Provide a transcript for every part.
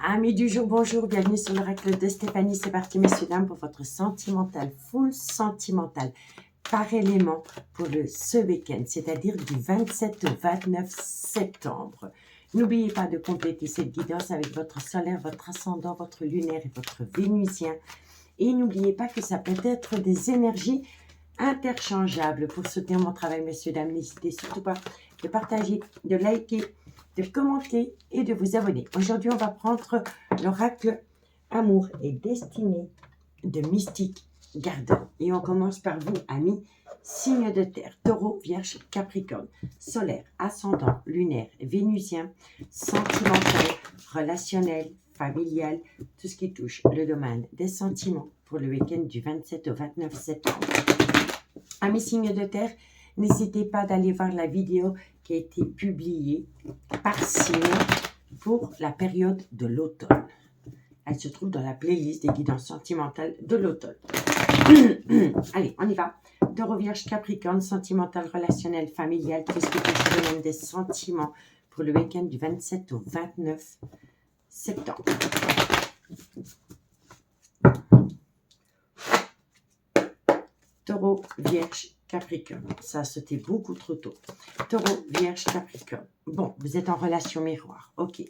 Amis du jour, bonjour, bienvenue sur l'oracle de Stéphanie. C'est parti, messieurs, dames, pour votre sentimental, full sentimental, par élément pour ce week-end, c'est-à-dire du 27 au 29 septembre. N'oubliez pas de compléter cette guidance avec votre solaire, votre ascendant, votre lunaire et votre vénusien. Et n'oubliez pas que ça peut être des énergies interchangeables. Pour soutenir mon travail, messieurs, dames, n'hésitez surtout pas de partager, de liker, de commenter et de vous abonner. Aujourd'hui, on va prendre l'oracle Amour et Destinée de Mystique Garden. Et on commence par vous, amis, signe de terre, taureau, vierge, capricorne, solaire, ascendant, lunaire, vénusien, sentimental, relationnel, familial, tout ce qui touche le domaine des sentiments pour le week-end du 27 au 29 septembre. Amis signes de terre, n'hésitez pas d'aller voir la vidéo qui a été publiée par signe pour la période de l'automne. Elle se trouve dans la playlist des guidances sentimentales de l'automne. Allez, on y va. Taureau, vierge, capricorne, sentimental, relationnel, familial, tout ce qui touche le domaine des sentiments pour le week-end du 27 au 29 septembre. Taureau, vierge, capricorne. Ça a sauté beaucoup trop tôt. Taureau, vierge, capricorne. Bon, vous êtes en relation miroir. Ok.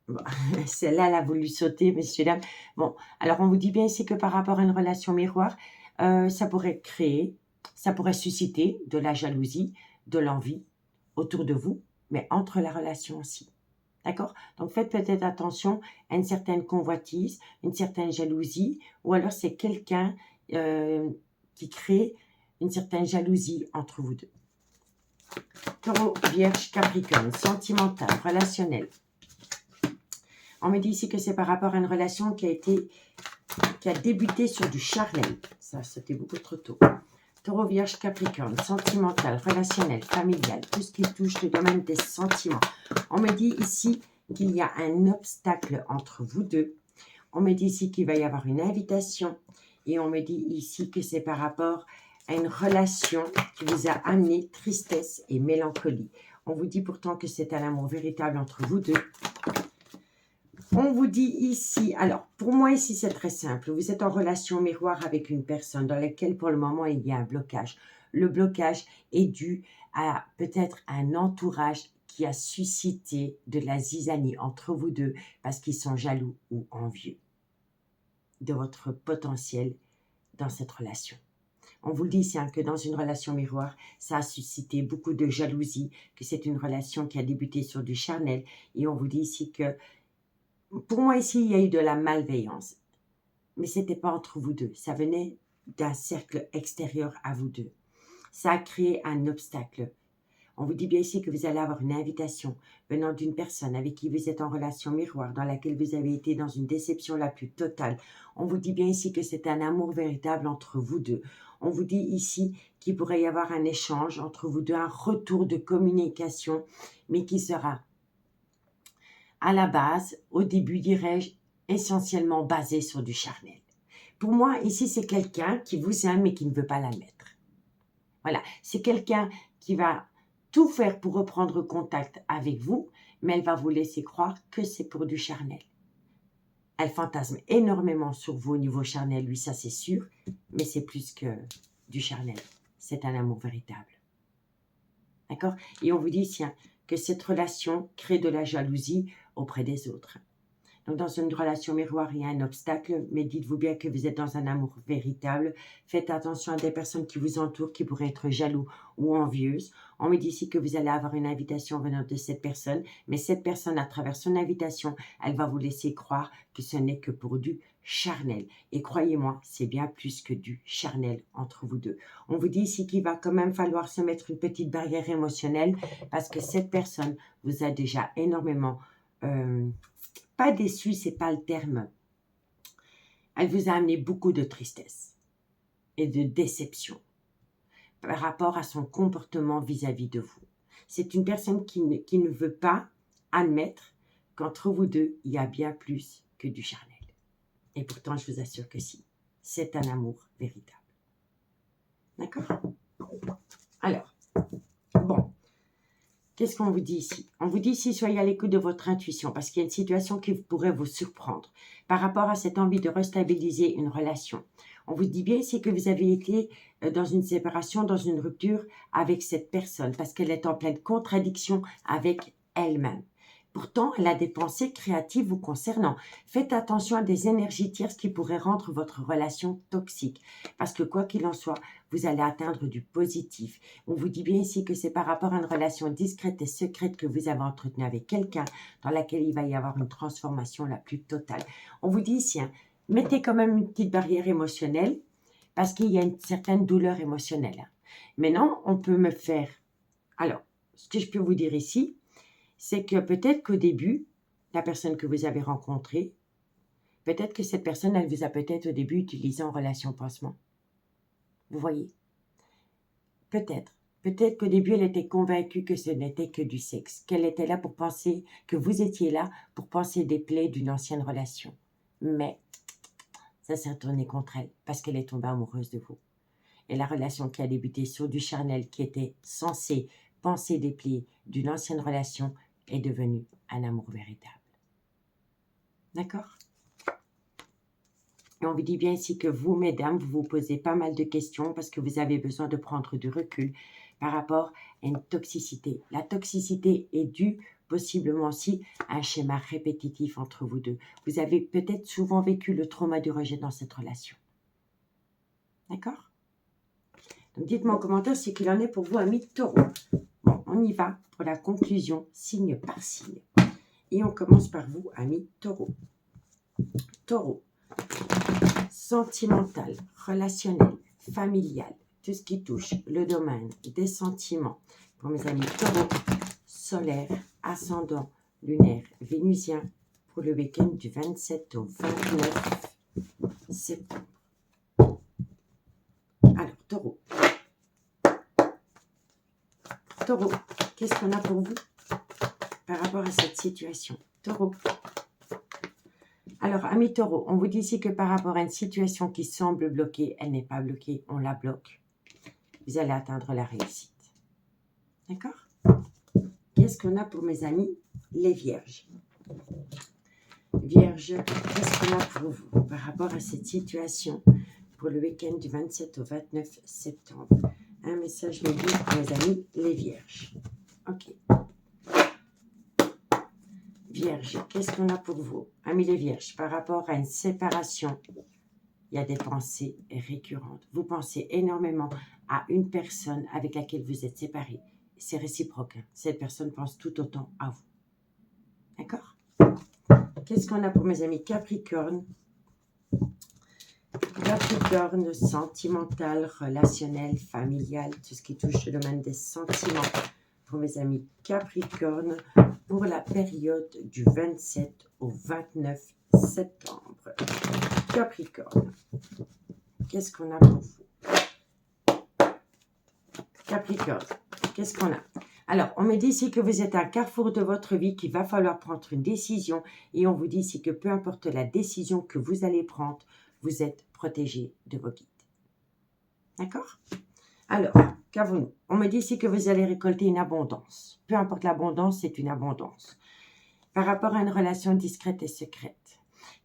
Bon, celle-là, elle a voulu sauter, messieurs, dames. Bon, alors on vous dit bien ici que par rapport à une relation miroir, ça pourrait créer, ça pourrait susciter de la jalousie, de l'envie autour de vous, mais entre la relation aussi. D'accord? Donc faites peut-être attention à une certaine convoitise, une certaine jalousie, ou alors c'est quelqu'un qui crée une certaine jalousie entre vous deux. Taureau, vierge, capricorne, sentimental, relationnel. On me dit ici que c'est par rapport à une relation qui a débuté sur du charnel. Ça, c'était beaucoup trop tôt. Taureau, vierge, capricorne, sentimental, relationnel, familial, tout ce qui touche le domaine des sentiments. On me dit ici qu'il y a un obstacle entre vous deux. On me dit ici qu'il va y avoir une invitation. Et on me dit ici que c'est par rapport à une relation qui vous a amené tristesse et mélancolie. On vous dit pourtant que c'est un amour véritable entre vous deux. On vous dit ici, alors pour moi ici c'est très simple, vous êtes en relation miroir avec une personne dans laquelle pour le moment il y a un blocage. Le blocage est dû à peut-être un entourage qui a suscité de la zizanie entre vous deux parce qu'ils sont jaloux ou envieux de votre potentiel dans cette relation. On vous le dit ici que dans une relation miroir, ça a suscité beaucoup de jalousie, que c'est une relation qui a débuté sur du charnel et on vous dit ici que pour moi, ici, il y a eu de la malveillance. Mais ce n'était pas entre vous deux. Ça venait d'un cercle extérieur à vous deux. Ça a créé un obstacle. On vous dit bien ici que vous allez avoir une invitation venant d'une personne avec qui vous êtes en relation miroir, dans laquelle vous avez été dans une déception la plus totale. On vous dit bien ici que c'est un amour véritable entre vous deux. On vous dit ici qu'il pourrait y avoir un échange entre vous deux, un retour de communication, mais qui sera à la base, au début, dirais-je, essentiellement basé sur du charnel. Pour moi, ici, c'est quelqu'un qui vous aime mais qui ne veut pas l'admettre. Voilà, c'est quelqu'un qui va tout faire pour reprendre contact avec vous, mais elle va vous laisser croire que c'est pour du charnel. Elle fantasme énormément sur vous au niveau charnel, lui, ça c'est sûr, mais c'est plus que du charnel. C'est un amour véritable. D'accord? Et on vous dit ici que cette relation crée de la jalousie auprès des autres. Donc, dans une relation miroir, il y a un obstacle, mais dites-vous bien que vous êtes dans un amour véritable. Faites attention à des personnes qui vous entourent, qui pourraient être jaloux ou envieuses. On me dit ici que vous allez avoir une invitation venant de cette personne, mais cette personne, à travers son invitation, elle va vous laisser croire que ce n'est que pour du charnel. Et croyez-moi, c'est bien plus que du charnel entre vous deux. On vous dit ici qu'il va quand même falloir se mettre une petite barrière émotionnelle parce que cette personne vous a déjà énormément... pas déçu, c'est pas le terme. Elle vous a amené beaucoup de tristesse et de déception par rapport à son comportement vis-à-vis de vous. C'est une personne qui ne veut pas admettre qu'entre vous deux, il y a bien plus que du charnel. Et pourtant, je vous assure que si. C'est un amour véritable. D'accord? Alors, bon. Qu'est-ce qu'on vous dit ici? On vous dit ici, soyez à l'écoute de votre intuition parce qu'il y a une situation qui pourrait vous surprendre par rapport à cette envie de restabiliser une relation. On vous dit bien ici que vous avez été dans une séparation, dans une rupture avec cette personne parce qu'elle est en pleine contradiction avec elle-même. Pourtant, elle a des pensées créatives vous concernant. Faites attention à des énergies tierces qui pourraient rendre votre relation toxique. Parce que quoi qu'il en soit, vous allez atteindre du positif. On vous dit bien ici que c'est par rapport à une relation discrète et secrète que vous avez entretenue avec quelqu'un dans laquelle il va y avoir une transformation la plus totale. On vous dit ici, mettez quand même une petite barrière émotionnelle parce qu'il y a une certaine douleur émotionnelle. Maintenant, on peut me faire... Alors, ce que je peux vous dire ici, c'est que peut-être qu'au début, la personne que vous avez rencontrée, peut-être que cette personne, elle vous a peut-être au début utilisé en relation pansement. Vous voyez? Peut-être. Peut-être qu'au début, elle était convaincue que ce n'était que du sexe, qu'elle était là pour penser, que vous étiez là pour penser des plaies d'une ancienne relation. Mais ça s'est retourné contre elle parce qu'elle est tombée amoureuse de vous. Et la relation qui a débuté sur du charnel, qui était censée penser des plaies d'une ancienne relation, est devenu un amour véritable. D'accord? Et on vous dit bien ici que vous, mesdames, vous vous posez pas mal de questions parce que vous avez besoin de prendre du recul par rapport à une toxicité. La toxicité est due possiblement aussi à un schéma répétitif entre vous deux. Vous avez peut-être souvent vécu le trauma du rejet dans cette relation. D'accord? Donc dites-moi en commentaire ce qu'il en est pour vous, amis Taureau. Bon, on y va pour la conclusion, signe par signe. Et on commence par vous, amis Taureau. Taureau, sentimental, relationnel, familial, tout ce qui touche le domaine des sentiments. Pour mes amis Taureau, solaire, ascendant, lunaire, vénusien, pour le week-end du 27 au 29 septembre. Alors, Taureau. Taureau, qu'est-ce qu'on a pour vous par rapport à cette situation? Taureau. Alors, amis Taureau, on vous dit ici que par rapport à une situation qui semble bloquée, elle n'est pas bloquée, on la bloque. Vous allez atteindre la réussite. D'accord? Qu'est-ce qu'on a pour mes amis, les vierges? Vierges, qu'est-ce qu'on a pour vous par rapport à cette situation pour le week-end du 27 au 29 septembre? Un message me dit pour mes amis, les vierges. Ok. Vierge, qu'est-ce qu'on a pour vous? Amis les vierges, par rapport à une séparation, il y a des pensées récurrentes. Vous pensez énormément à une personne avec laquelle vous êtes séparés. C'est réciproque. Hein? Cette personne pense tout autant à vous. D'accord? Qu'est-ce qu'on a pour mes amis Capricorne? Capricorne, sentimental, relationnel, familial, tout ce qui touche le domaine des sentiments. Pour mes amis Capricorne, pour la période du 27 au 29 septembre. Capricorne, qu'est-ce qu'on a pour vous? Capricorne, qu'est-ce qu'on a? Alors, on me dit ici que vous êtes à un carrefour de votre vie, qu'il va falloir prendre une décision. Et on vous dit ici que peu importe la décision que vous allez prendre, vous êtes protégé de vos guides. D'accord? Alors, qu'avons-nous? On me dit ici que vous allez récolter une abondance. Peu importe l'abondance, c'est une abondance. Par rapport à une relation discrète et secrète,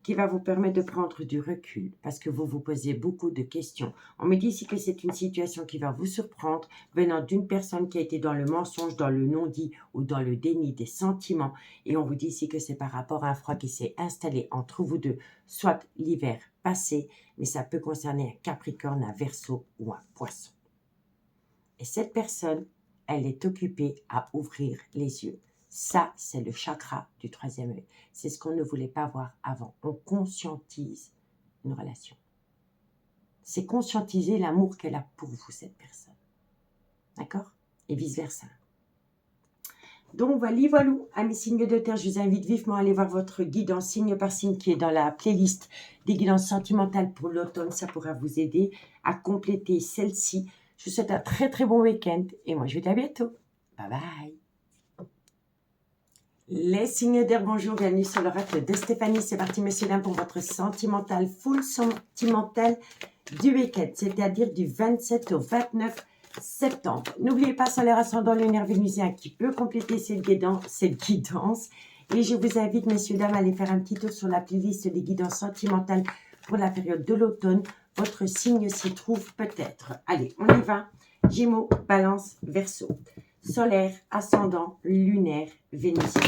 qui va vous permettre de prendre du recul, parce que vous vous posez beaucoup de questions. On me dit ici que c'est une situation qui va vous surprendre, venant d'une personne qui a été dans le mensonge, dans le non-dit ou dans le déni des sentiments. Et on vous dit ici que c'est par rapport à un froid qui s'est installé entre vous deux, soit l'hiver passé, mais ça peut concerner un Capricorne, un Verseau ou un Poisson. Et cette personne, elle est occupée à ouvrir les yeux. Ça, c'est le chakra du troisième œil. C'est ce qu'on ne voulait pas voir avant. On conscientise une relation. C'est conscientiser l'amour qu'elle a pour vous, cette personne. D'accord? Et vice-versa. Donc, voilà, amis signes de terre, je vous invite vivement à aller voir votre guidance signe par signe qui est dans la playlist des guidances sentimentales pour l'automne. Ça pourra vous aider à compléter celle-ci. Je vous souhaite un très très bon week-end et moi je vous dis à bientôt. Bye bye. Les signes d'air, bonjour, bienvenue sur l'oracle de Stéphanie. C'est parti, messieurs, dames, pour votre sentimental, full sentimental du week-end, c'est-à-dire du 27 au 29 septembre. N'oubliez pas solaire ascendant lunaire vénusien qui peut compléter cette guidance. Et je vous invite, messieurs, dames, à aller faire un petit tour sur la playlist des guidances sentimentales pour la période de l'automne. Votre signe s'y trouve peut-être. Allez, on y va. Gémeaux, Balance, Verseau. Solaire, ascendant, lunaire, vénusien.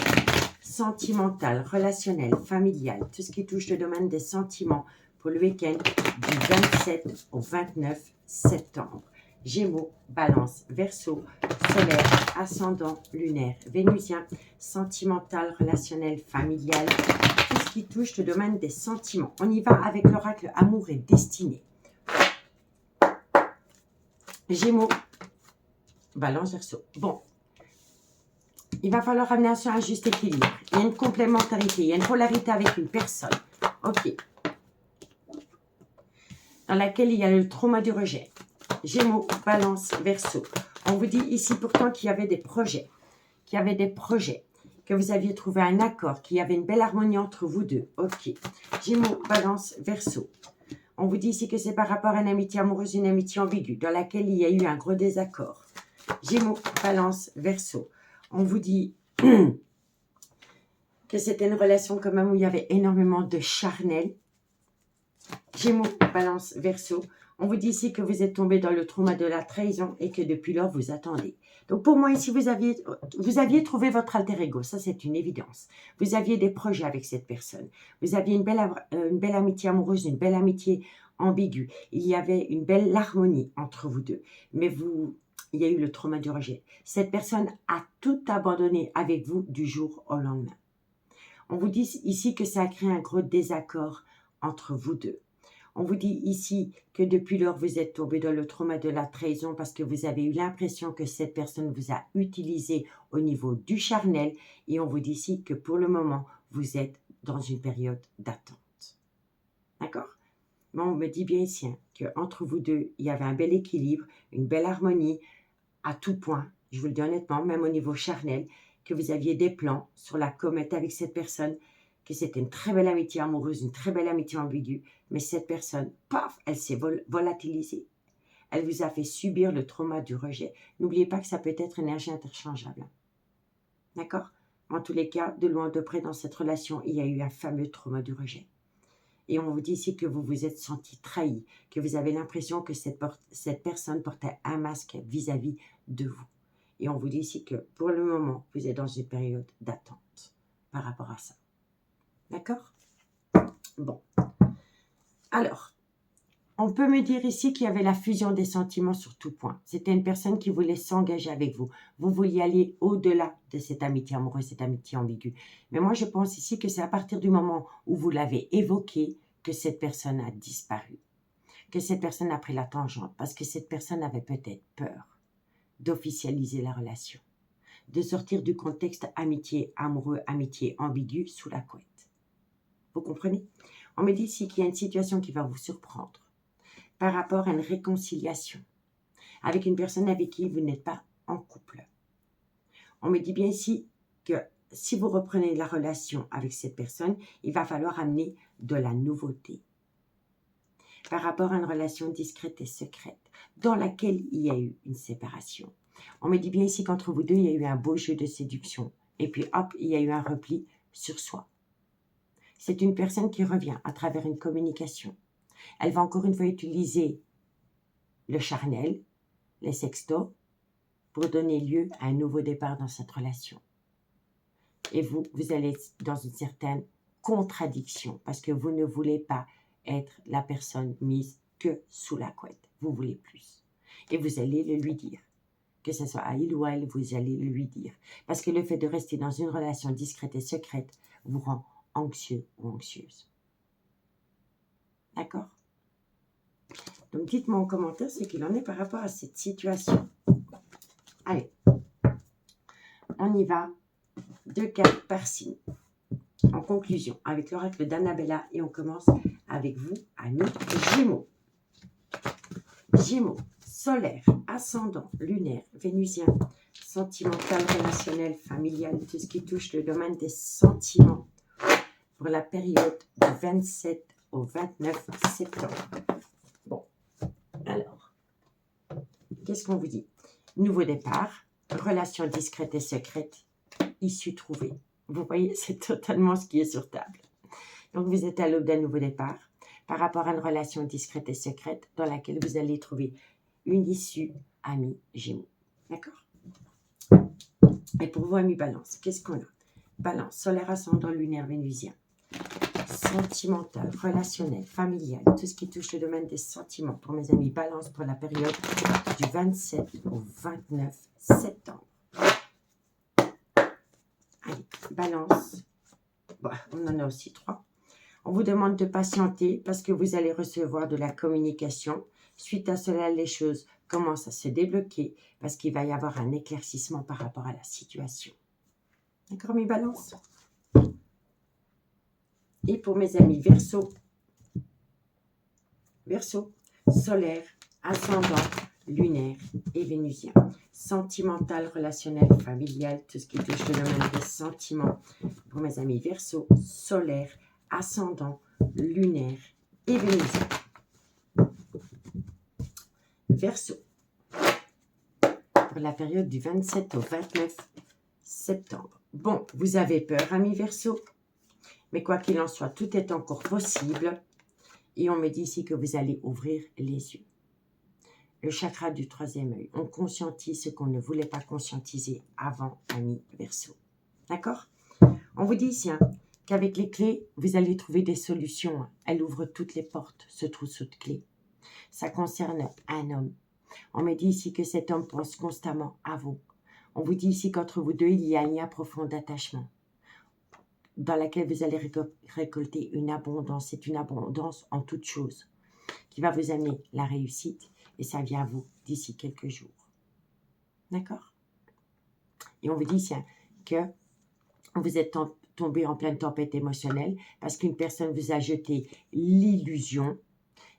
Sentimental, relationnel, familial, tout ce qui touche le domaine des sentiments pour le week-end du 27 au 29 septembre. Gémeaux, Balance, Verseau, solaire, ascendant, lunaire, vénusien, sentimental, relationnel, familial, tout ce qui touche le domaine des sentiments. On y va avec l'oracle Amour et Destinée. Gémeaux, Balance, Verseau. Bon, il va falloir amener sur un juste équilibre. Il y a une complémentarité, il y a une polarité avec une personne. Ok. Dans laquelle il y a le trauma du rejet. Gémeaux, Balance, Verseau. On vous dit ici pourtant qu'il y avait des projets. Que vous aviez trouvé un accord, qu'il y avait une belle harmonie entre vous deux. Ok. Gémeaux, Balance, Verseau. On vous dit ici que c'est par rapport à une amitié amoureuse, une amitié ambiguë, dans laquelle il y a eu un gros désaccord. Gémeaux, Balance, Verseau. On vous dit que c'était une relation quand même où il y avait énormément de charnel. Gémeaux, Balance, Verseau. On vous dit ici que vous êtes tombé dans le trauma de la trahison et que depuis lors, vous attendez. Donc, pour moi, ici, vous aviez trouvé votre alter ego. Ça, c'est une évidence. Vous aviez des projets avec cette personne. Vous aviez une belle amitié amoureuse, une belle amitié ambiguë. Il y avait une belle harmonie entre vous deux. Mais il y a eu le trauma du rejet. Cette personne a tout abandonné avec vous du jour au lendemain. On vous dit ici que ça a créé un gros désaccord entre vous deux. On vous dit ici que depuis lors, vous êtes tombé dans le trauma de la trahison parce que vous avez eu l'impression que cette personne vous a utilisé au niveau du charnel. Et on vous dit ici que pour le moment, vous êtes dans une période d'attente. D'accord? Mais on me dit bien ici qu'entre vous deux, il y avait un bel équilibre, une belle harmonie à tout point. Je vous le dis honnêtement, même au niveau charnel, que vous aviez des plans sur la comète avec cette personne, que c'était une très belle amitié amoureuse, une très belle amitié ambiguë, mais cette personne, paf, elle s'est volatilisée. Elle vous a fait subir le trauma du rejet. N'oubliez pas que ça peut être énergie interchangeable. D'accord? En tous les cas, de loin ou de près, dans cette relation, il y a eu un fameux trauma du rejet. Et on vous dit ici que vous vous êtes senti trahi, que vous avez l'impression que cette personne portait un masque vis-à-vis de vous. Et on vous dit ici que pour le moment, vous êtes dans une période d'attente par rapport à ça. D'accord? Bon. Alors, on peut me dire ici qu'il y avait la fusion des sentiments sur tout point. C'était une personne qui voulait s'engager avec vous. Vous vouliez aller au-delà de cette amitié amoureuse, cette amitié ambiguë. Mais moi, je pense ici que c'est à partir du moment où vous l'avez évoqué que cette personne a disparu. Que cette personne a pris la tangente. Parce que cette personne avait peut-être peur d'officialiser la relation. De sortir du contexte amitié amoureux, amitié ambiguë sous la couette. Vous comprenez? On me dit ici qu'il y a une situation qui va vous surprendre par rapport à une réconciliation avec une personne avec qui vous n'êtes pas en couple. On me dit bien ici que si vous reprenez la relation avec cette personne, il va falloir amener de la nouveauté par rapport à une relation discrète et secrète dans laquelle il y a eu une séparation. On me dit bien ici qu'entre vous deux, il y a eu un beau jeu de séduction et puis hop, il y a eu un repli sur soi. C'est une personne qui revient à travers une communication. Elle va encore une fois utiliser le charnel, les sextos, pour donner lieu à un nouveau départ dans cette relation. Et vous allez dans une certaine contradiction parce que vous ne voulez pas être la personne mise que sous la couette. Vous voulez plus. Et vous allez le lui dire. Que ce soit à il ou à elle, vous allez le lui dire. Parce que le fait de rester dans une relation discrète et secrète vous rend anxieux ou anxieuse. D'accord? Donc, dites-moi en commentaire ce qu'il en est par rapport à cette situation. Allez, on y va. 2 cartes par signe. En conclusion, avec l'oracle d'Annabella, et on commence avec vous, amis Gémeaux. Gémeaux, solaire, ascendant, lunaire, vénusien, sentimental, relationnel, familial, tout ce qui touche le domaine des sentiments pour la période du 27 au 29 septembre. Bon, alors, qu'est-ce qu'on vous dit? Nouveau départ, relation discrète et secrète, issue trouvée. Vous voyez, c'est totalement ce qui est sur table. Donc, vous êtes à l'aube d'un nouveau départ par rapport à une relation discrète et secrète dans laquelle vous allez trouver une issue, amis, Gémeaux. D'accord? Et pour vous, amis Balance, qu'est-ce qu'on a? Balance, solaire, ascendant, lunaire, vénusien. Sentimental, relationnel, familial, tout ce qui touche le domaine des sentiments pour mes amis Balance pour la période du 27 au 29 septembre. Allez, Balance, bon, on en a aussi 3. On vous demande de patienter parce que vous allez recevoir de la communication. Suite à cela, les choses commencent à se débloquer parce qu'il va y avoir un éclaircissement par rapport à la situation. D'accord, mes Balances? Et pour mes amis Verseau, Verseau, solaire, ascendant, lunaire et vénusien. Sentimental, relationnel, familial, tout ce qui touche le domaine des sentiments. Pour mes amis Verseau, solaire, ascendant, lunaire et vénusien. Verseau, pour la période du 27 au 29 septembre. Bon, vous avez peur, amis Verseau, mais quoi qu'il en soit, tout est encore possible. Et on me dit ici que vous allez ouvrir les yeux. Le chakra du troisième œil. On conscientise ce qu'on ne voulait pas conscientiser avant, amis Verseau. D'accord? On vous dit ici qu'avec les clés, vous allez trouver des solutions. Elle ouvre toutes les portes, ce trousseau de clés. Ça concerne un homme. On me dit ici que cet homme pense constamment à vous. On vous dit ici qu'entre vous deux, il y a un lien profond d'attachement dans laquelle vous allez récolter une abondance. C'est une abondance en toutes choses qui va vous amener la réussite et ça vient à vous d'ici quelques jours. D'accord? Et on vous dit ici que vous êtes tombé en pleine tempête émotionnelle parce qu'une personne vous a jeté l'illusion.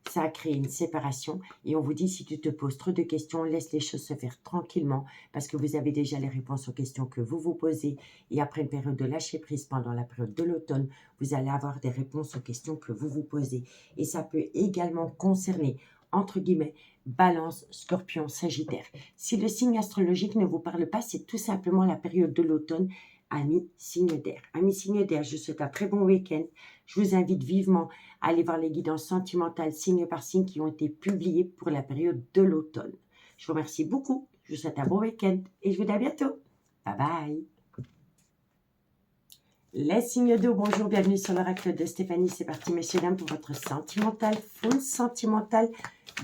Ça a créé une séparation et on vous dit si tu te poses trop de questions, laisse les choses se faire tranquillement parce que vous avez déjà les réponses aux questions que vous vous posez et après une période de lâcher prise pendant la période de l'automne, vous allez avoir des réponses aux questions que vous vous posez et ça peut également concerner entre guillemets Balance, Scorpion, Sagittaire. Si le signe astrologique ne vous parle pas, c'est tout simplement la période de l'automne. Amis signe d'air. Amis signe d'air, je vous souhaite un très bon week-end. Je vous invite vivement à aller voir les guidances sentimentales signe par signe qui ont été publiées pour la période de l'automne. Je vous remercie beaucoup. Je vous souhaite un bon week-end et je vous dis à bientôt. Bye bye. Les signes d'eau, bonjour, bienvenue sur l'oracle de Stéphanie. C'est parti, messieurs, dames, pour votre sentimental, full sentimental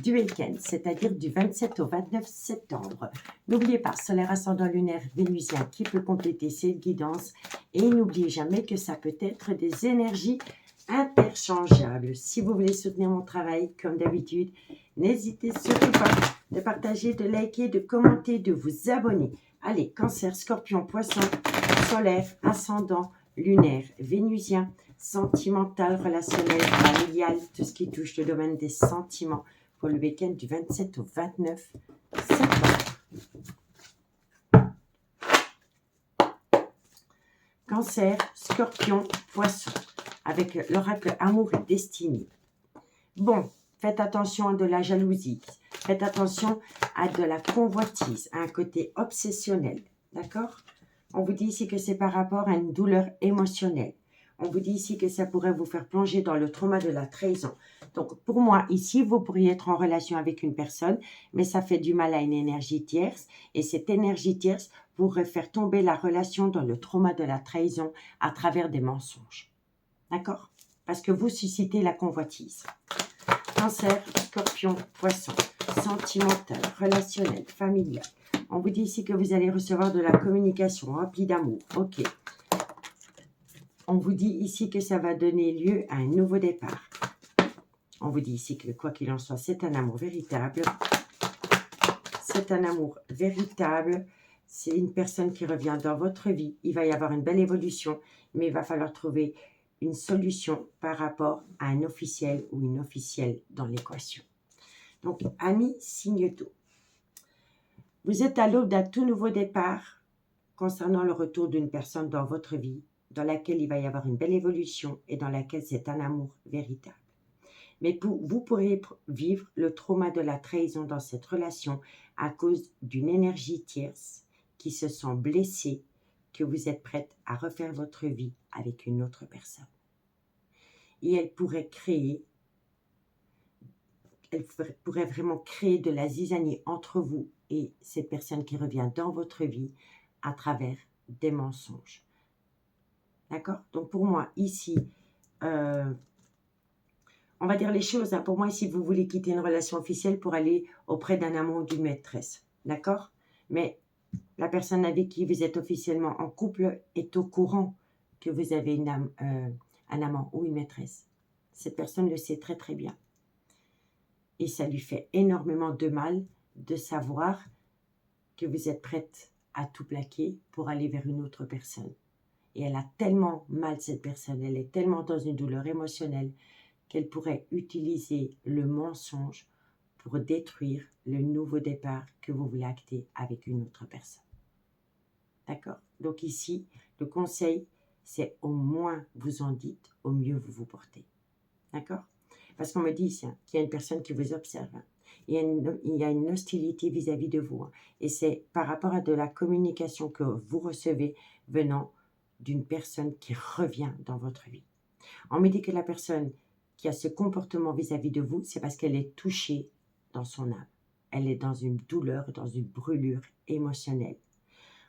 du week-end, c'est-à-dire du 27 au 29 septembre. N'oubliez pas, solaire, ascendant, lunaire, vénusien qui peut compléter cette guidance. Et n'oubliez jamais que ça peut être des énergies interchangeables. Si vous voulez soutenir mon travail, comme d'habitude, n'hésitez surtout pas de partager, de liker, de commenter, de vous abonner. Allez, Cancer, Scorpion, Poisson, solaire, ascendant, lunaire, vénusien, sentimental, relationnel, familial, tout ce qui touche le domaine des sentiments pour le week-end du 27 au 29 septembre. Cancer, Scorpion, Poisson, avec l'oracle Amour et Destinée. Bon, faites attention à de la jalousie, faites attention à de la convoitise, à un côté obsessionnel, d'accord? On vous dit ici que c'est par rapport à une douleur émotionnelle. On vous dit ici que ça pourrait vous faire plonger dans le trauma de la trahison. Donc, pour moi, ici, vous pourriez être en relation avec une personne, mais ça fait du mal à une énergie tierce. Et cette énergie tierce pourrait faire tomber la relation dans le trauma de la trahison à travers des mensonges. D'accord? Parce que vous suscitez la convoitise. Cancer, Scorpion, Poisson, sentimental, relationnel, familial. On vous dit ici que vous allez recevoir de la communication remplie d'amour. Ok. On vous dit ici que ça va donner lieu à un nouveau départ. On vous dit ici que quoi qu'il en soit, c'est un amour véritable. C'est un amour véritable. C'est une personne qui revient dans votre vie. Il va y avoir une belle évolution, mais il va falloir trouver une solution par rapport à un officiel ou une officielle dans l'équation. Donc, amis signe d'eau. Vous êtes à l'aube d'un tout nouveau départ concernant le retour d'une personne dans votre vie, dans laquelle il va y avoir une belle évolution et dans laquelle c'est un amour véritable. Mais vous pourrez vivre le trauma de la trahison dans cette relation à cause d'une énergie tierce qui se sent blessée, que vous êtes prête à refaire votre vie avec une autre personne. Et elle pourrait vraiment créer de la zizanie entre vous et cette personne qui revient dans votre vie à travers des mensonges. D'accord? Donc pour moi, ici, on va dire les choses. Hein. Pour moi, ici, vous voulez quitter une relation officielle pour aller auprès d'un amant ou d'une maîtresse. D'accord? Mais la personne avec qui vous êtes officiellement en couple est au courant que vous avez un amant ou une maîtresse. Cette personne le sait très très bien. Et ça lui fait énormément de mal de savoir que vous êtes prête à tout plaquer pour aller vers une autre personne. Et elle a tellement mal, cette personne, elle est tellement dans une douleur émotionnelle qu'elle pourrait utiliser le mensonge pour détruire le nouveau départ que vous voulez acter avec une autre personne. D'accord? Donc ici, le conseil, c'est au moins vous en dites, au mieux vous vous portez. D'accord? Parce qu'on me dit ici qu'il y a une personne qui vous observe. Il y a une hostilité vis-à-vis de vous. Et c'est par rapport à de la communication que vous recevez venant d'une personne qui revient dans votre vie. On me dit que la personne qui a ce comportement vis-à-vis de vous, c'est parce qu'elle est touchée dans son âme. Elle est dans une douleur, dans une brûlure émotionnelle.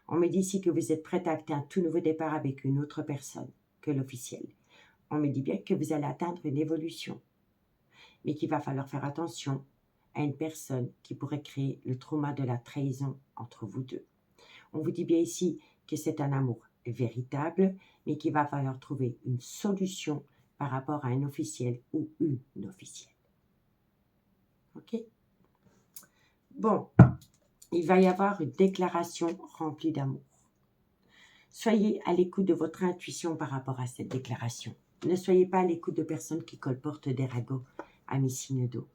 On me dit ici que vous êtes prête à acter un tout nouveau départ avec une autre personne que l'officiel. On me dit bien que vous allez atteindre une évolution, mais qu'il va falloir faire attention à une personne qui pourrait créer le trauma de la trahison entre vous deux. On vous dit bien ici que c'est un amour véritable, mais qu'il va falloir trouver une solution par rapport à un officiel ou une officielle. Ok? Bon, il va y avoir une déclaration remplie d'amour. Soyez à l'écoute de votre intuition par rapport à cette déclaration. Ne soyez pas à l'écoute de personnes qui colportent des ragots à mi-signe d'eau.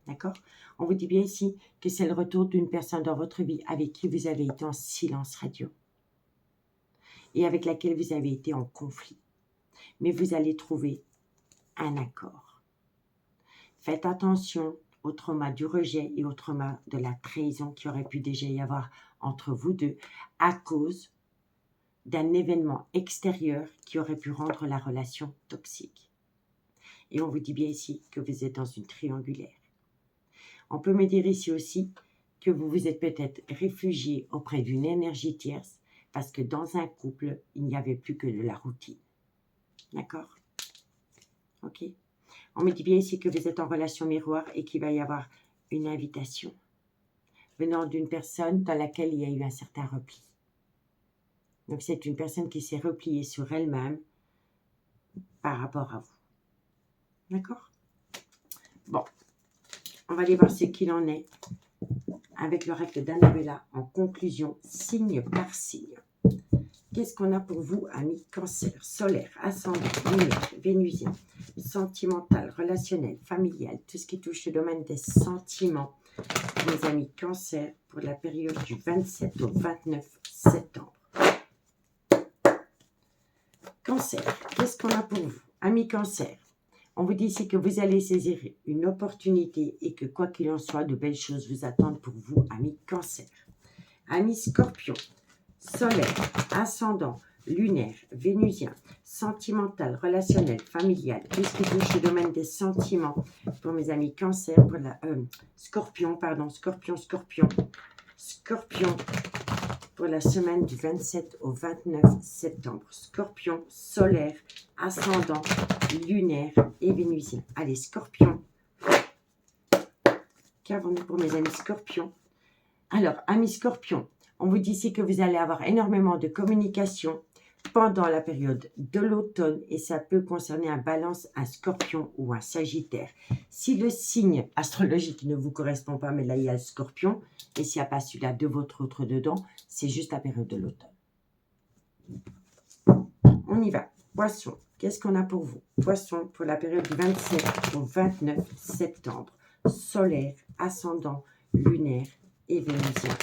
D'accord? On vous dit bien ici que c'est le retour d'une personne dans votre vie avec qui vous avez été en silence radio et avec laquelle vous avez été en conflit. Mais vous allez trouver un accord. Faites attention au trauma du rejet et au trauma de la trahison qui aurait pu déjà y avoir entre vous deux à cause d'un événement extérieur qui aurait pu rendre la relation toxique. Et on vous dit bien ici que vous êtes dans une triangulaire. On peut me dire ici aussi que vous vous êtes peut-être réfugié auprès d'une énergie tierce parce que dans un couple, il n'y avait plus que de la routine. D'accord? Ok? On me dit bien ici que vous êtes en relation miroir et qu'il va y avoir une invitation venant d'une personne dans laquelle il y a eu un certain repli. Donc c'est une personne qui s'est repliée sur elle-même par rapport à vous. D'accord? Bon, on va aller voir ce qu'il en est avec l'oracle d'Annabella en conclusion, signe par signe. Qu'est-ce qu'on a pour vous, amis Cancer, solaire, ascendant, lunaire, vénusien, sentimental, relationnel, familial, tout ce qui touche le domaine des sentiments, mes amis Cancer, pour la période du 27 au 29 septembre. Cancer, qu'est-ce qu'on a pour vous, amis Cancer? On vous dit ici que vous allez saisir une opportunité et que quoi qu'il en soit, de belles choses vous attendent pour vous, amis Cancer. Amis Scorpion, solaire, ascendant, lunaire, vénusien, sentimental, relationnel, familial, tout ce qui touche le domaine des sentiments pour mes amis Cancer, pour la Scorpion, pour la semaine du 27 au 29 septembre. Scorpion, solaire, ascendant, lunaire et vénusien. Allez, Scorpion. Qu'avons-nous pour mes amis Scorpions? Alors, amis Scorpions, on vous dit ici que vous allez avoir énormément de communication pendant la période de l'automne et ça peut concerner un Balance, un Scorpion ou un Sagittaire. Si le signe astrologique ne vous correspond pas, mais là il y a le Scorpion, et s'il n'y a pas celui-là de votre autre dedans, c'est juste la période de l'automne. On y va. Poisson, qu'est-ce qu'on a pour vous? Poisson, pour la période du 27 au 29 septembre. Solaire, ascendant, lunaire et vénusien.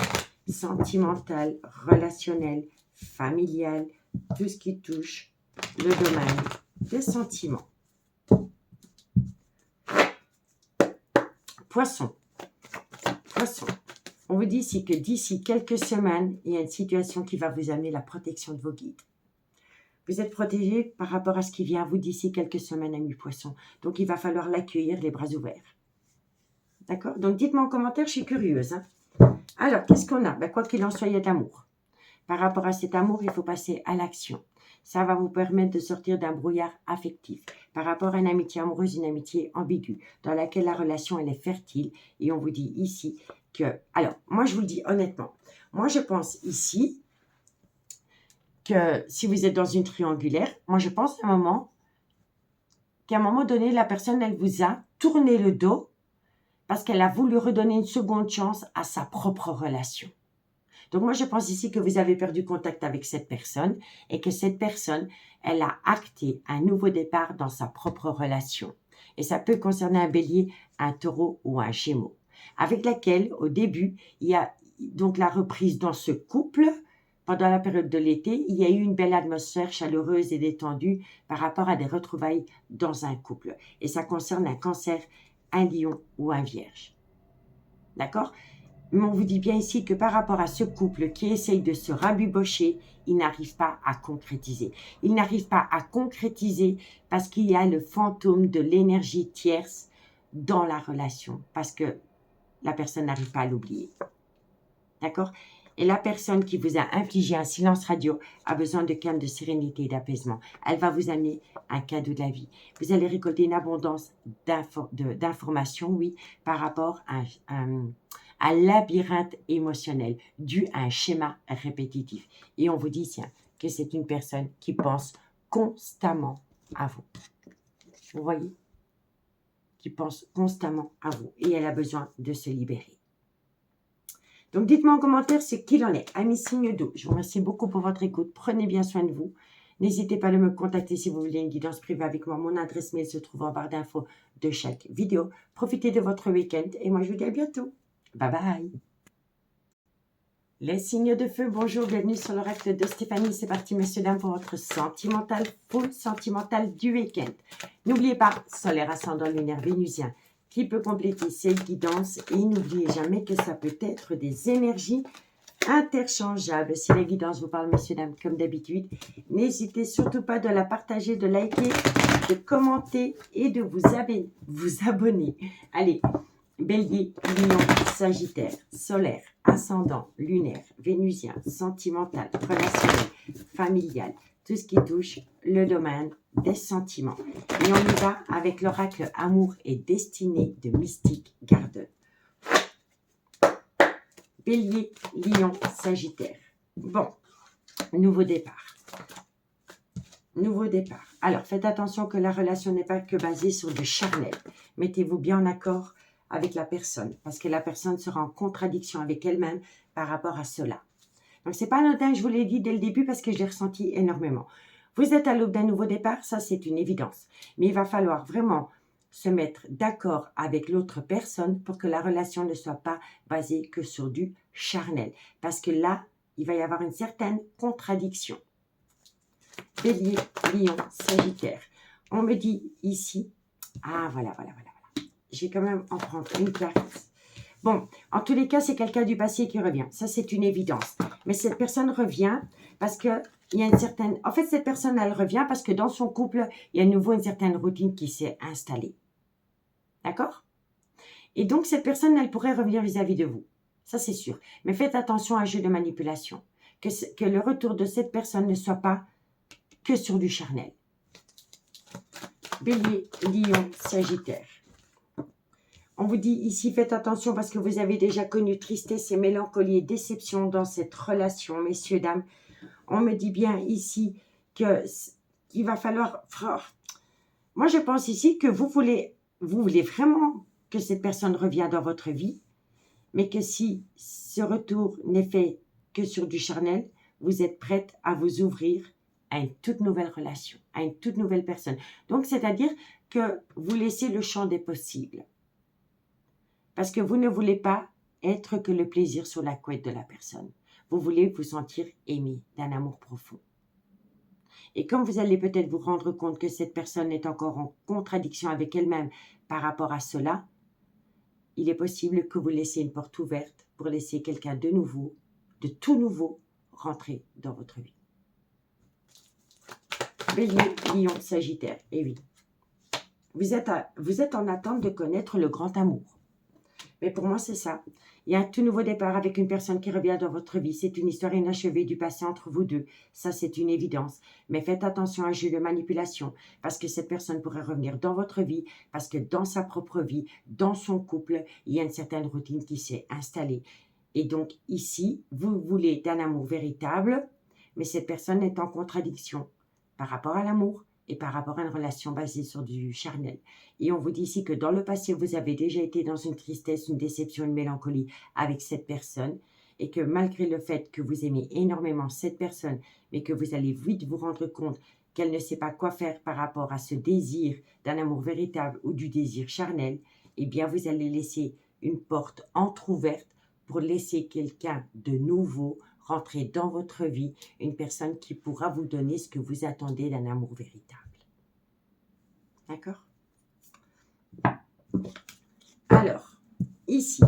Sentimental, relationnel, familial, tout ce qui touche le domaine des sentiments. Poisson. Poisson. On vous dit ici que d'ici quelques semaines, il y a une situation qui va vous amener la protection de vos guides. Vous êtes protégé par rapport à ce qui vient à vous d'ici quelques semaines, amis poissons. Donc, il va falloir l'accueillir les bras ouverts. D'accord? Donc, dites-moi en commentaire, je suis curieuse. Hein? Alors, qu'est-ce qu'on a? Ben, quoi qu'il en soit, il y a de l'amour. Par rapport à cet amour, il faut passer à l'action. Ça va vous permettre de sortir d'un brouillard affectif. Par rapport à une amitié amoureuse, une amitié ambiguë, dans laquelle la relation, elle est fertile. Et on vous dit ici que... Alors, moi, je vous le dis honnêtement. Moi, je pense ici que si vous êtes dans une triangulaire, moi, je pense qu'à un moment donné, la personne, elle vous a tourné le dos parce qu'elle a voulu redonner une seconde chance à sa propre relation. Donc, moi, je pense ici que vous avez perdu contact avec cette personne et que cette personne, elle a acté un nouveau départ dans sa propre relation. Et ça peut concerner un bélier, un taureau ou un gémeau, avec laquelle, au début, il y a donc la reprise dans ce couple. Pendant la période de l'été, il y a eu une belle atmosphère chaleureuse et détendue par rapport à des retrouvailles dans un couple. Et ça concerne un cancer, un lion ou un vierge. D'accord ? Mais on vous dit bien ici que par rapport à ce couple qui essaye de se rabibocher, il n'arrive pas à concrétiser. Il n'arrive pas à concrétiser parce qu'il y a le fantôme de l'énergie tierce dans la relation. Parce que la personne n'arrive pas à l'oublier. D'accord ? Et la personne qui vous a infligé un silence radio a besoin de calme, de sérénité et d'apaisement. Elle va vous amener un cadeau de la vie. Vous allez récolter une abondance d'informations, oui, par rapport à un labyrinthe émotionnel dû à un schéma répétitif. Et on vous dit, tiens, que c'est une personne qui pense constamment à vous. Vous voyez? Qui pense constamment à vous. Et elle a besoin de se libérer. Donc, dites-moi en commentaire ce qu'il en est. Amis signe d'eau, je vous remercie beaucoup pour votre écoute. Prenez bien soin de vous. N'hésitez pas à me contacter si vous voulez une guidance privée avec moi. Mon adresse mail se trouve en barre d'infos de chaque vidéo. Profitez de votre week-end et moi, je vous dis à bientôt. Bye bye. Les signes de feu, bonjour, bienvenue sur l'oracle de Stéphanie. C'est parti, messieurs, dames, pour votre sentimental, full sentimental du week-end. N'oubliez pas, solaire, ascendant, lunaire, vénusien, qui peut compléter cette guidance. Et n'oubliez jamais que ça peut être des énergies interchangeables. Si la guidance vous parle, messieurs, dames, comme d'habitude, n'hésitez surtout pas de la partager, de liker, de commenter et de vous abonner. Allez, Bélier, Lion, Sagittaire, solaire, ascendant, lunaire, vénusien, sentimental, relationnel, familial, tout ce qui touche le domaine des sentiments. Et on y va avec l'oracle Amour et Destinée de Mystique Garden. Bélier, Lion, Sagittaire. Bon, nouveau départ. Nouveau départ. Alors, faites attention que la relation n'est pas que basée sur du charnel. Mettez-vous bien en accord avec la personne, parce que la personne sera en contradiction avec elle-même par rapport à cela. Donc, c'est pas anodin, je vous l'ai dit dès le début, parce que je l'ai ressenti énormément. Vous êtes à l'aube d'un nouveau départ, ça c'est une évidence. Mais il va falloir vraiment se mettre d'accord avec l'autre personne pour que la relation ne soit pas basée que sur du charnel. Parce que là, il va y avoir une certaine contradiction. Bélier, Lion, Sagittaire. On me dit ici, ah voilà. Je vais quand même en prendre une carte. Bon, en tous les cas, c'est quelqu'un du passé qui revient. Ça, c'est une évidence. Mais cette personne revient parce qu'il y a une certaine... En fait, cette personne, elle revient parce que dans son couple, il y a à nouveau une certaine routine qui s'est installée. D'accord? Et donc, cette personne, elle pourrait revenir vis-à-vis de vous. Ça, c'est sûr. Mais faites attention à un jeu de manipulation. Que le retour de cette personne ne soit pas que sur du charnel. Bélier, Lion, Sagittaire. On vous dit ici, faites attention parce que vous avez déjà connu tristesse et mélancolie et déception dans cette relation, messieurs, dames. On me dit bien ici qu'il va falloir... Moi, je pense ici que vous voulez vraiment que cette personne revienne dans votre vie, mais que si ce retour n'est fait que sur du charnel, vous êtes prête à vous ouvrir à une toute nouvelle relation, à une toute nouvelle personne. Donc, c'est-à-dire que vous laissez le champ des possibles. Parce que vous ne voulez pas être que le plaisir sur la couette de la personne. Vous voulez vous sentir aimé d'un amour profond. Et comme vous allez peut-être vous rendre compte que cette personne est encore en contradiction avec elle-même par rapport à cela, il est possible que vous laissiez une porte ouverte pour laisser quelqu'un de nouveau, de tout nouveau, rentrer dans votre vie. Bélier, Lion, Sagittaire, et oui. Vous êtes en attente de connaître le grand amour. Mais pour moi, c'est ça. Il y a un tout nouveau départ avec une personne qui revient dans votre vie. C'est une histoire inachevée du passé entre vous deux. Ça, c'est une évidence. Mais faites attention à un jeu de manipulation parce que cette personne pourrait revenir dans votre vie parce que dans sa propre vie, dans son couple, il y a une certaine routine qui s'est installée. Et donc, ici, vous voulez d'un amour véritable, mais cette personne est en contradiction par rapport à l'amour et par rapport à une relation basée sur du charnel. Et on vous dit ici que dans le passé, vous avez déjà été dans une tristesse, une déception, une mélancolie avec cette personne et que malgré le fait que vous aimez énormément cette personne, mais que vous allez vite vous rendre compte qu'elle ne sait pas quoi faire par rapport à ce désir d'un amour véritable ou du désir charnel, eh bien vous allez laisser une porte entrouverte pour laisser quelqu'un de nouveau rentrer dans votre vie, une personne qui pourra vous donner ce que vous attendez d'un amour véritable. D'accord? Alors, ici,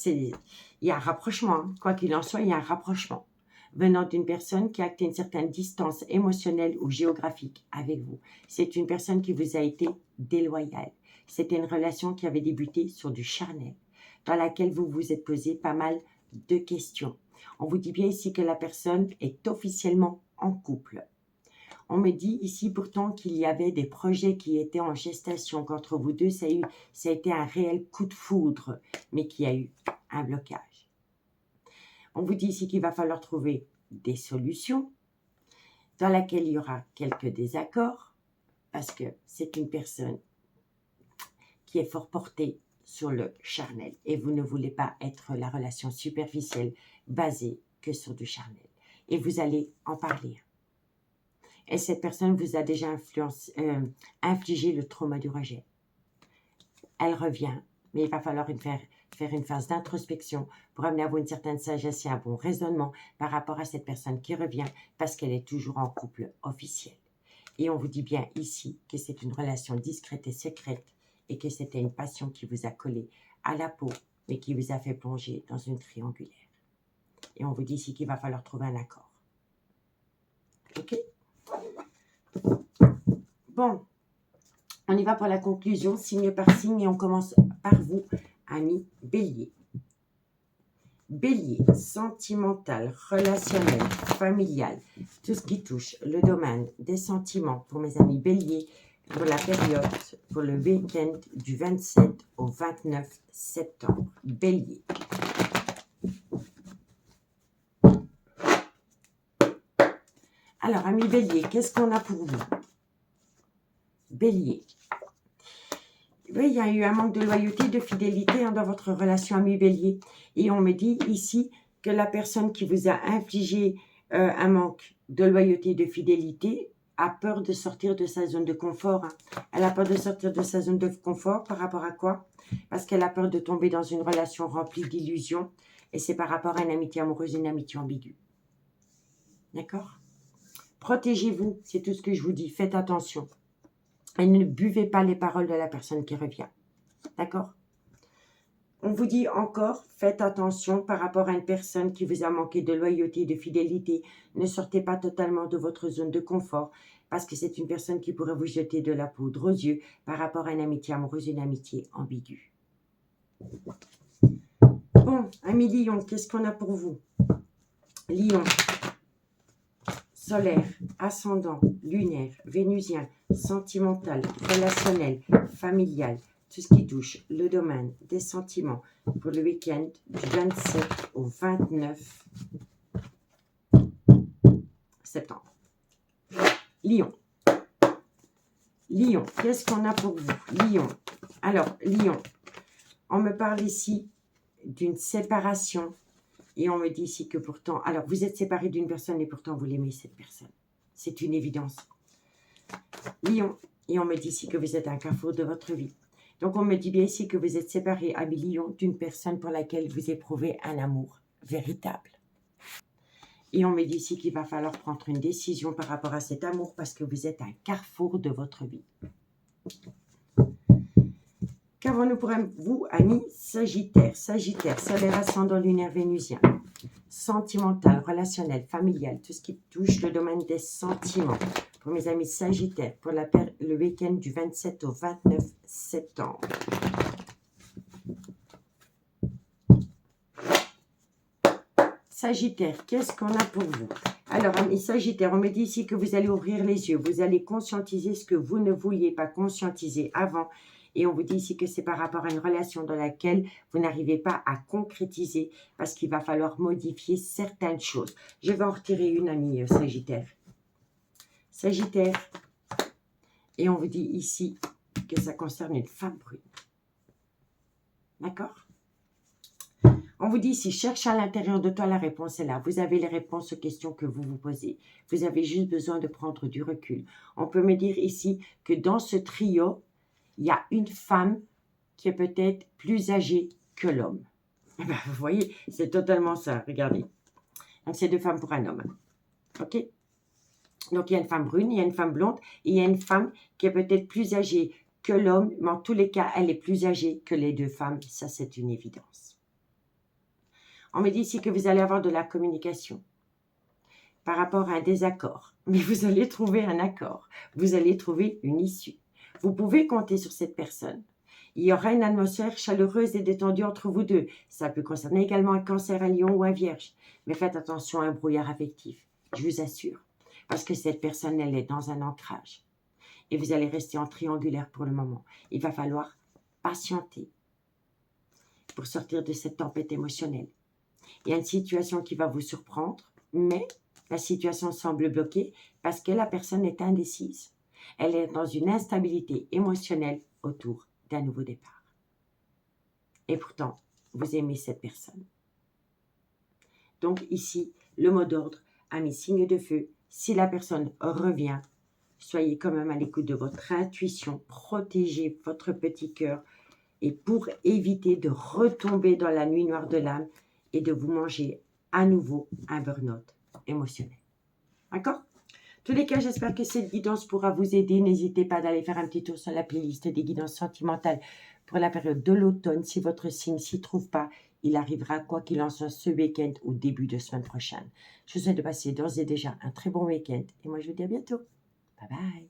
il y a un rapprochement. Hein. Quoi qu'il en soit, il y a un rapprochement venant d'une personne qui a acté une certaine distance émotionnelle ou géographique avec vous. C'est une personne qui vous a été déloyale. C'était une relation qui avait débuté sur du charnel, dans laquelle vous vous êtes posé pas mal de questions. On vous dit bien ici que la personne est officiellement en couple. On me dit ici pourtant qu'il y avait des projets qui étaient en gestation, qu'entre vous deux, ça a été un réel coup de foudre, mais qu'il y a eu un blocage. On vous dit ici qu'il va falloir trouver des solutions dans lesquelles il y aura quelques désaccords, parce que c'est une personne qui est fort portée sur le charnel et vous ne voulez pas être la relation superficielle basée que sur du charnel. Et vous allez en parler. Et cette personne vous a déjà infligé le trauma du rejet. Elle revient, mais il va falloir faire une phase d'introspection pour amener à vous une certaine sagesse et un bon raisonnement par rapport à cette personne qui revient parce qu'elle est toujours en couple officiel. Et on vous dit bien ici que c'est une relation discrète et secrète et que c'était une passion qui vous a collé à la peau, mais qui vous a fait plonger dans une triangulaire. Et on vous dit ici qu'il va falloir trouver un accord. Ok? Bon, on y va pour la conclusion, signe par signe, et on commence par vous, ami Bélier. Bélier, sentimental, relationnel, familial, tout ce qui touche le domaine des sentiments pour mes amis Bélier, pour la période, pour le week-end du 27 au 29 septembre. Bélier. Alors, ami Bélier, qu'est-ce qu'on a pour vous? Bélier. Oui, il y a eu un manque de loyauté, de fidélité dans votre relation ami Bélier. Et on me dit ici que la personne qui vous a infligé un manque de loyauté, de fidélité, a peur de sortir de sa zone de confort. Hein. Elle a peur de sortir de sa zone de confort par rapport à quoi? Parce qu'elle a peur de tomber dans une relation remplie d'illusions. Et c'est par rapport à une amitié amoureuse, une amitié ambiguë. D'accord? Protégez-vous, c'est tout ce que je vous dis. Faites attention. Et ne buvez pas les paroles de la personne qui revient. D'accord? On vous dit encore, faites attention par rapport à une personne qui vous a manqué de loyauté, de fidélité. Ne sortez pas totalement de votre zone de confort parce que c'est une personne qui pourrait vous jeter de la poudre aux yeux par rapport à une amitié amoureuse, une amitié ambiguë. Bon, ami Lion, qu'est-ce qu'on a pour vous? Lion, solaire, ascendant, lunaire, vénusien, sentimental, relationnel, familial, tout ce qui touche le domaine des sentiments pour le week-end du 27 au 29 septembre. Lion. Lion, qu'est-ce qu'on a pour vous? Lion. Alors, Lion, on me parle ici d'une séparation et on me dit ici que pourtant... Alors, vous êtes séparé d'une personne et pourtant vous l'aimez cette personne. C'est une évidence. Lion, et on me dit ici que vous êtes à un carrefour de votre vie. Donc, on me dit bien ici que vous êtes séparé, ami Lion, d'une personne pour laquelle vous éprouvez un amour véritable. Et on me dit ici qu'il va falloir prendre une décision par rapport à cet amour parce que vous êtes à un carrefour de votre vie. qu'avons-nous pour vous, amis Sagittaire? Sagittaire, solaire ascendant lunaire vénusien. Sentimental, relationnel, familial, tout ce qui touche le domaine des sentiments. Pour mes amis Sagittaires, pour le week-end du 27 au 29 septembre. Sagittaire, qu'est-ce qu'on a pour vous? Alors, amis Sagittaire, on me dit ici que vous allez ouvrir les yeux. Vous allez conscientiser ce que vous ne vouliez pas conscientiser avant. Et on vous dit ici que c'est par rapport à une relation dans laquelle vous n'arrivez pas à concrétiser parce qu'il va falloir modifier certaines choses. Je vais en retirer une, amie Sagittaire. Sagittaire. Et on vous dit ici que ça concerne une femme brune. D'accord? On vous dit ici, cherche à l'intérieur de toi, la réponse est là. Vous avez les réponses aux questions que vous vous posez. Vous avez juste besoin de prendre du recul. On peut me dire ici que dans ce trio, il y a une femme qui est peut-être plus âgée que l'homme. Vous voyez, c'est totalement ça, regardez. Donc, c'est deux femmes pour un homme. OK? Donc, il y a une femme brune, il y a une femme blonde, et il y a une femme qui est peut-être plus âgée que l'homme, mais en tous les cas, elle est plus âgée que les deux femmes. Ça, c'est une évidence. On me dit ici que vous allez avoir de la communication par rapport à un désaccord. Mais vous allez trouver un accord. Vous allez trouver une issue. Vous pouvez compter sur cette personne. Il y aura une atmosphère chaleureuse et détendue entre vous deux. Ça peut concerner également un cancer, un lion ou un vierge. Mais faites attention à un brouillard affectif. Je vous assure. Parce que cette personne, elle est dans un ancrage. Et vous allez rester en triangulaire pour le moment. Il va falloir patienter pour sortir de cette tempête émotionnelle. Il y a une situation qui va vous surprendre, mais la situation semble bloquée parce que la personne est indécise. Elle est dans une instabilité émotionnelle autour d'un nouveau départ. Et pourtant, vous aimez cette personne. Donc ici, le mot d'ordre a mis signe de feu. Si la personne revient, soyez quand même à l'écoute de votre intuition, protégez votre petit cœur et pour éviter de retomber dans la nuit noire de l'âme et de vous manger à nouveau un burn-out émotionnel. D'accord? En tous les cas, j'espère que cette guidance pourra vous aider. N'hésitez pas d'aller faire un petit tour sur la playlist des guidances sentimentales pour la période de l'automne. Si votre signe s'y trouve pas, il arrivera quoi qu'il en soit ce week-end ou début de semaine prochaine. Je vous souhaite de passer d'ores et déjà un très bon week-end. Et moi, je vous dis à bientôt. Bye bye.